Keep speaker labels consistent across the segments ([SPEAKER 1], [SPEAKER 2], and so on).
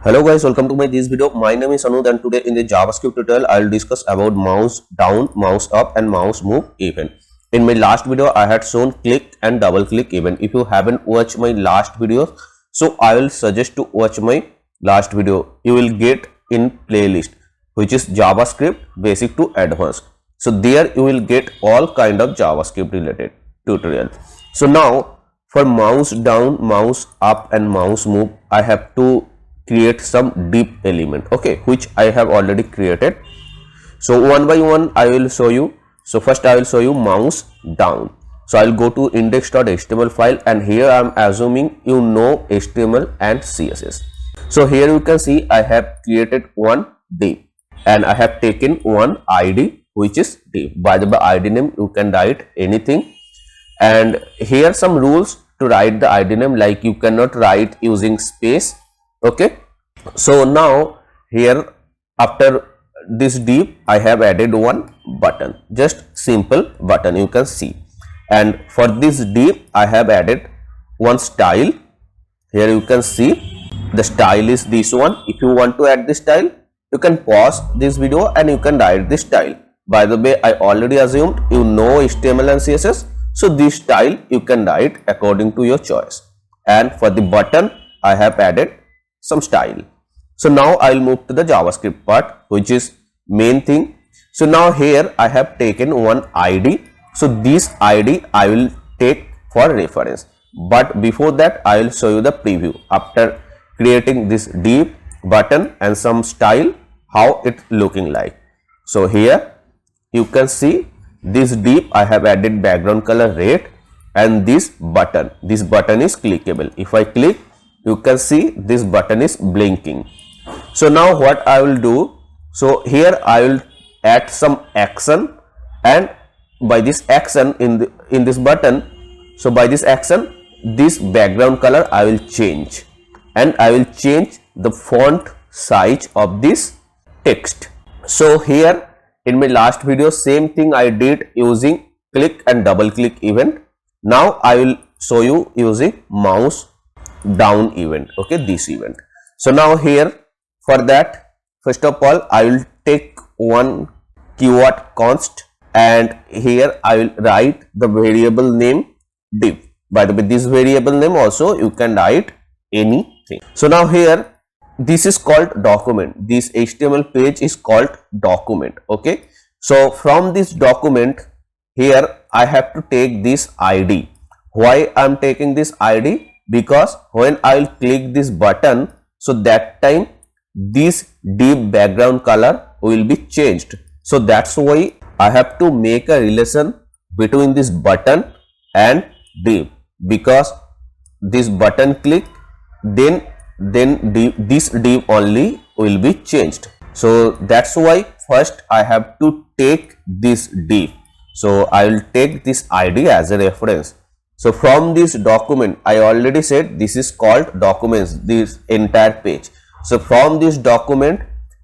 [SPEAKER 1] Hello guys, welcome to this video. My name is Anuj and today in the JavaScript tutorial I will discuss about mouse down, mouse up and mouse move event. In my last video I had shown click and double click event. If you haven't watched my last video, so I will suggest to watch my last video. You will get in playlist which is JavaScript basic to advanced. So there you will get all kind of JavaScript related tutorial. So now for mouse down, mouse up and mouse move I have to create some div element, okay, which I have already created. So one by one I will show you. So first I will show you mouse down. So I will go to index.html file and here I am assuming you know HTML and CSS. So here you can see I have created one div and I have taken one ID which is div. By the ID name you can write anything, and here some rules to write the ID name, like you cannot write using space. Okay, so now here after this div I have added one button, just simple button you can see, and for this div I have added one style. Here you can see the style is this one. If you want to add this style you can pause this video and you can write this style. By the way, I already assumed you know HTML and CSS, so this style you can write according to your choice. And for the button I have added some style. So now I will move to the JavaScript part, which is main thing. So now here I have taken one ID. So this ID I will take for reference, but before that I will show you the preview after creating this div, button and some style, how it looking like. So here you can see this div I have added background color red, and this button is clickable. If I click, you can see this button is blinking. So now what I will do, so here I will add some action, and by this action in this button, so by this action this background color I will change, and I will change the font size of this text. So here in my last video same thing I did using click and double click event. Now I will show you using mouse down event, okay, this event. So now here for that, first of all I will take one keyword const, and here I will write the variable name div. By the way, this variable name also you can write anything. So now here this is called document. This HTML page is called document, okay. So from this document here I have to take this ID. Why I am taking this ID? Because when I will click this button, so that time this div background color will be changed. So that's why I have to make a relation between this button and div, because this button click, then this div only will be changed. So that's why first I have to take this div. So I will take this ID as a reference. So from this document, I already said this is called documents, this entire page. So from this document,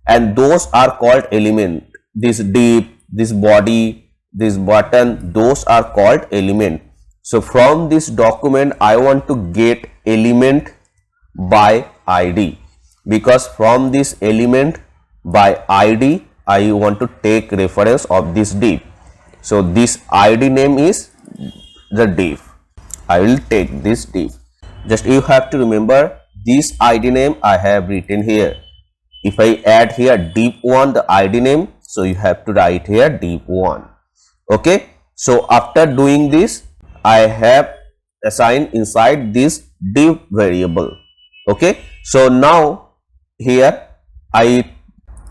[SPEAKER 1] and those are called element, this div, this body, this button, those are called element. So from this document I want to get element by ID, because from this element by ID I want to take reference of this div. So this ID name is the div. I will take this div. Just you have to remember this ID name I have written here. If I add here div1 the ID name, so you have to write here div1. Okay. So after doing this I have assigned inside this div variable. Okay. So now here I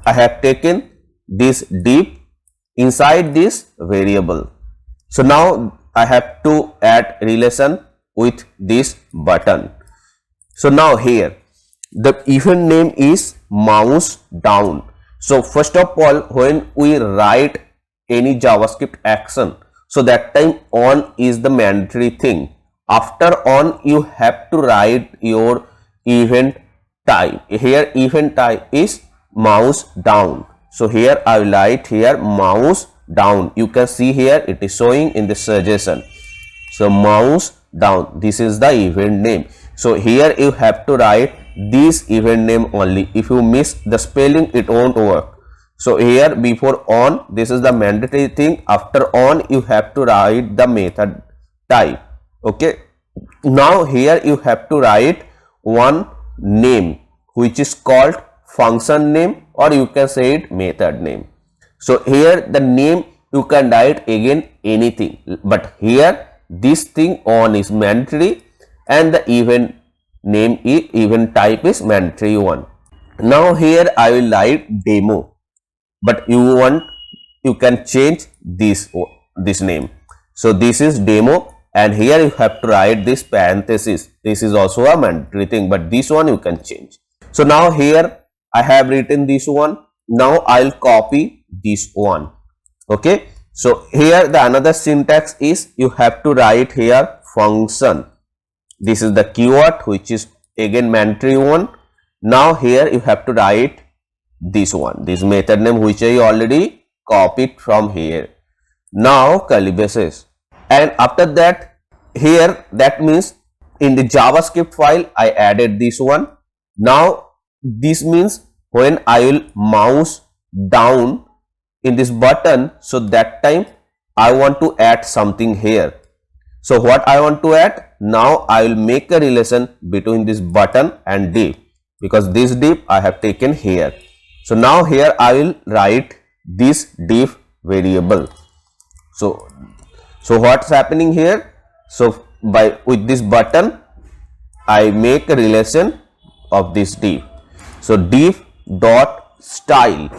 [SPEAKER 1] have taken this div inside this variable. So now I have to add relation with this button. So now here the event name is mouse down. So first of all, when we write any JavaScript action, so that time on is the mandatory thing. After on you have to write your event type. Here event type is mouse down. So here I will write here mouse down. You can see here it is showing in the suggestion. So mouse down, this is the event name. So here you have to write this event name only. If you miss the spelling, it won't work. So here before on, this is the mandatory thing. After on, you have to write the method type. Okay. Now here you have to write one name which is called function name, or you can say it method name. So here the name you can write again anything, but here this thing on is mandatory and the event name is event type is mandatory one. Now here I will write demo, but you can change this name. So this is demo, and here you have to write this parenthesis. This is also a mandatory thing, but this one you can change. So now here I have written this one. Now I'll copy this one. Okay. So here the another syntax is you have to write here function. This is the keyword which is again mandatory one. Now here you have to write this one, this method name which I already copied from here. Now curly braces, and after that here, that means in the JavaScript file I added this one. Now this means when I will mouse down in this button, so that time I want to add something here. So what I want to add, now I will make a relation between this button and div, because this div I have taken here. So now here I will write this div variable. So what's happening here? So with this button I make a relation of this div. So div dot style,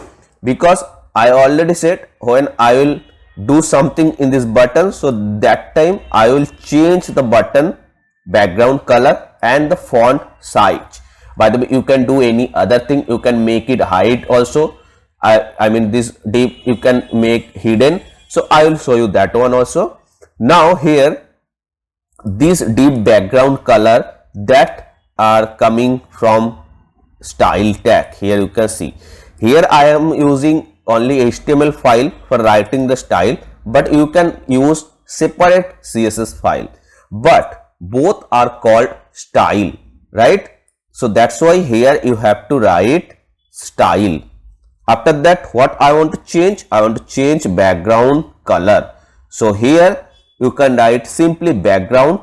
[SPEAKER 1] because I already said when I will do something in this button, so that time I will change the button background color and the font size. By the way, you can do any other thing. You can make it hide also. I mean this div you can make hidden. So I will show you that one also. Now here this div background color that are coming from style tag. Here you can see. Here I am using only HTML file for writing the style, but you can use separate CSS file. But both are called style, right? So that's why here you have to write style. After that, what I want to change? I want to change background color. So here you can write simply background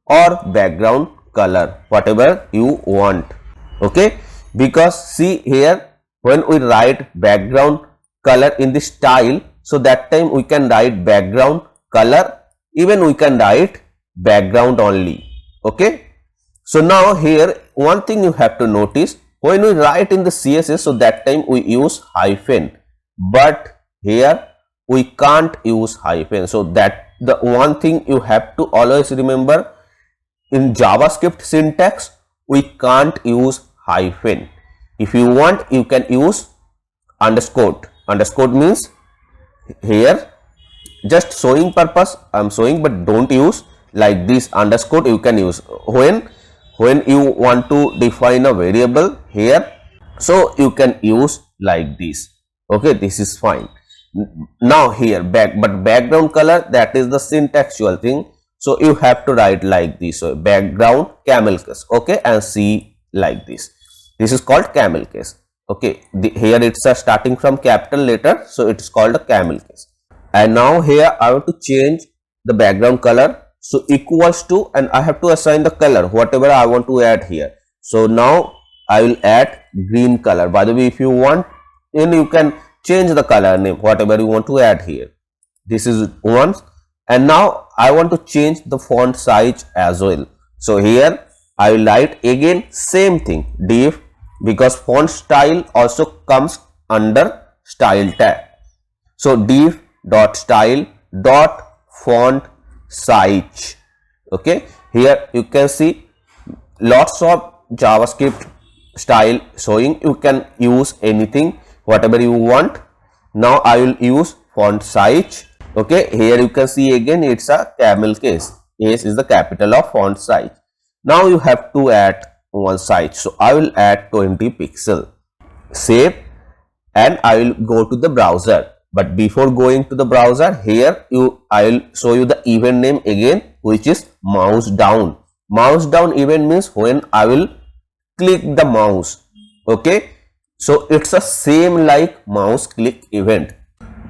[SPEAKER 1] or background color, whatever you want. Okay, because see here when we write background color in the style, so that time we can write background color, even we can write background only. Okay. So now here one thing you have to notice, when we write in the CSS, so that time we use hyphen, but here we can't use hyphen. So that the one thing you have to always remember, in JavaScript syntax we can't use hyphen. If you want, you can use underscore. Underscore means here just showing purpose I am showing, but don't use like this. Underscore you can use when you want to define a variable here, so you can use like this. Okay, this is fine. Now here but background color, that is the syntaxual thing. So you have to write like this. So background camel case. Okay, and see like this. This is called camel case. Okay, here it's a starting from capital letter, so it's called a camel case. And now here I want to change the background color. So equals to, and I have to assign the color whatever I want to add here. So now I will add green color. By the way, if you want, then you can change the color name whatever you want to add here. This is one. And now I want to change the font size as well. So here I will write again same thing, div, because font style also comes under style tag. So div dot style dot font size. Okay, here you can see lots of JavaScript style showing. You can use anything whatever you want. Now I will use font size. Okay, here you can see again it's a camel case. S is the capital of font size. Now you have to add one size. So I will add 20 pixel. Save, and I will go to the browser. But before going to the browser, here I will show you the event name again, which is mouse down. Mouse down event means when I will click the mouse. Okay, so it's a same like mouse click event,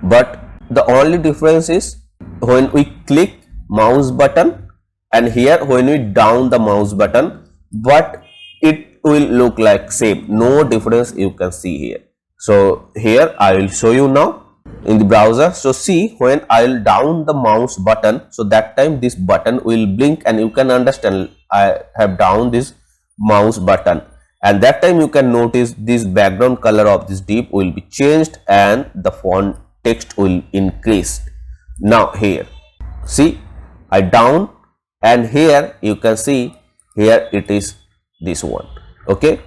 [SPEAKER 1] but the only difference is when we click mouse button and here when we down the mouse button, but it will look like same, no difference you can see here. So here I will show you now in the browser. So see, when I will down the mouse button, so that time this button will blink and you can understand I have down this mouse button, and that time you can notice this background color of this div will be changed and the font text will increase. Now here see, I down and here you can see here it is this one. Okay,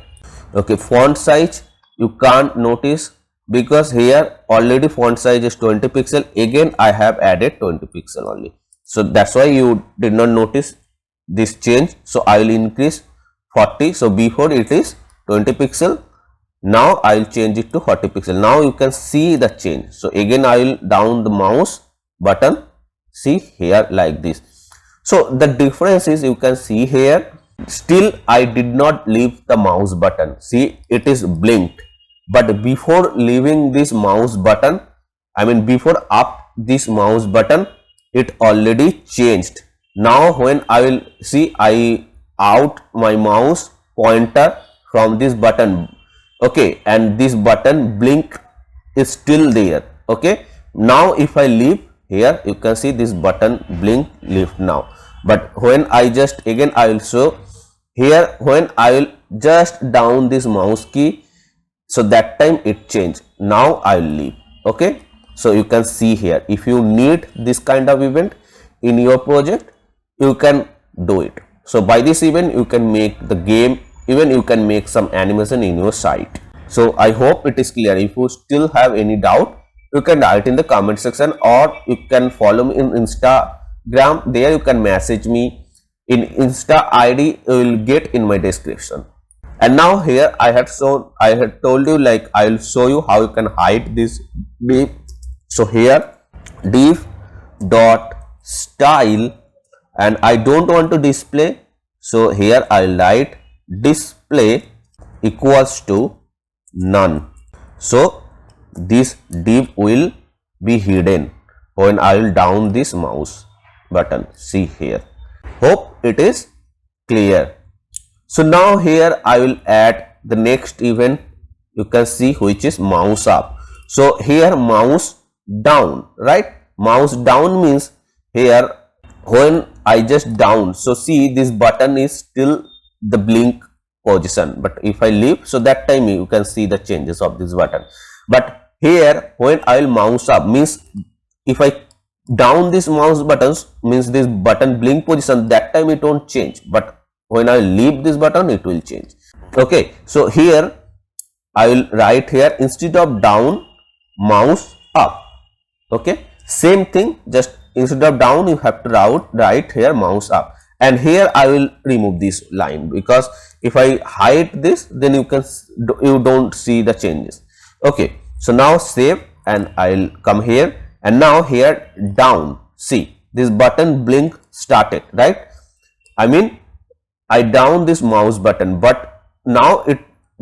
[SPEAKER 1] font size you can't notice because here already font size is 20 pixel. Again I have added 20 pixel only, so that's why you did not notice this change. So I will increase 40. So before it is 20 pixel, now I will change it to 40 pixel. Now you can see the change. So again I will down the mouse button, see here like this. So the difference is you can see here, still I did not leave the mouse button, see it is blinked, but before leaving this mouse button, I mean before up this mouse button, it already changed. Now when I will see, I out my mouse pointer from this button, okay, and this button blink is still there. Okay, now if I leave here, you can see this button blink lift now, but when I just again I will show here, when I will just down this mouse key, so that time it changed. Now I will leave. Okay, so you can see here, if you need this kind of event in your project, you can do it. So by this event you can make the game, even you can make some animation in your site. So I hope it is clear. If you still have any doubt, you can write in the comment section, or you can follow me in Instagram. There you can message me in Insta ID, you will get in my description. And now here I had told you like I will show you how you can hide this div. So here div dot style, and I don't want to display, so here I will write display equals to none. So this div will be hidden when I will down this mouse button. See here, hope it is clear. So now here I will add the next event, you can see, which is mouse up. So here mouse down, right? Mouse down means here when I just down, so see this button is still the blink position, but if I leave, so that time you can see the changes of this button. But here when I will mouse up means if I down this mouse buttons means this button blink position, that time it won't change, but when I leave this button it will change. Okay, so here I will write here, instead of down, mouse up. Okay, same thing, just instead of down you have to write here mouse up, and here I will remove this line because if I hide this, then you don't see the changes. Okay, so now save, and I will come here, and now here down, see this button blink started, right? I mean I down this mouse button, but now it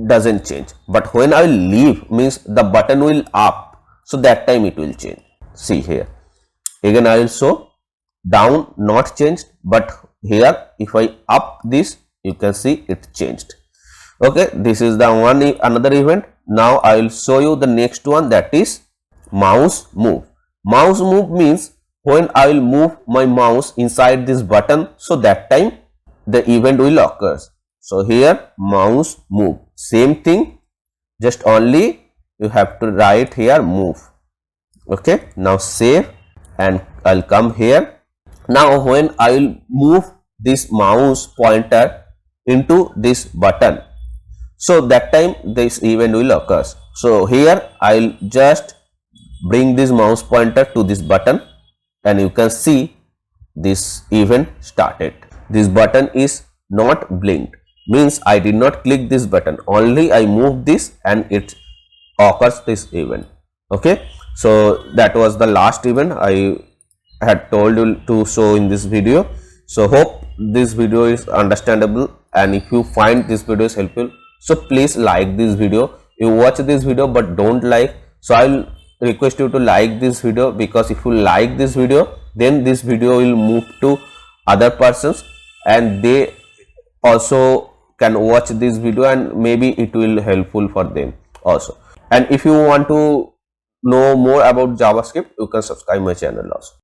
[SPEAKER 1] doesn't change, but when I leave means the button will up, so that time it will change. See here again I will show down not changed, but here if I up this, you can see it changed. Okay, this is the another event. Now I will show you the next one, that is mouse move. Mouse move means when I will move my mouse inside this button, so that time the event will occur. So here mouse move, same thing, just only you have to write here move. Okay, now save, and I'll come here. Now when I will move this mouse pointer into this button, so that time this event will occur. So here I will just bring this mouse pointer to this button, and you can see this event started. This button is not blinked, means I did not click this button, only I moved this and it occurs this event. Okay, so that was the last event I had told you to show in this video. So hope this video is understandable. and if you find this video is helpful, so please like this video. You watch this video but don't like, so I'll request you to like this video, because if you like this video, then this video will move to other persons and they also can watch this video and maybe it will helpful for them also. And if you want to know more about JavaScript, you can subscribe my channel also.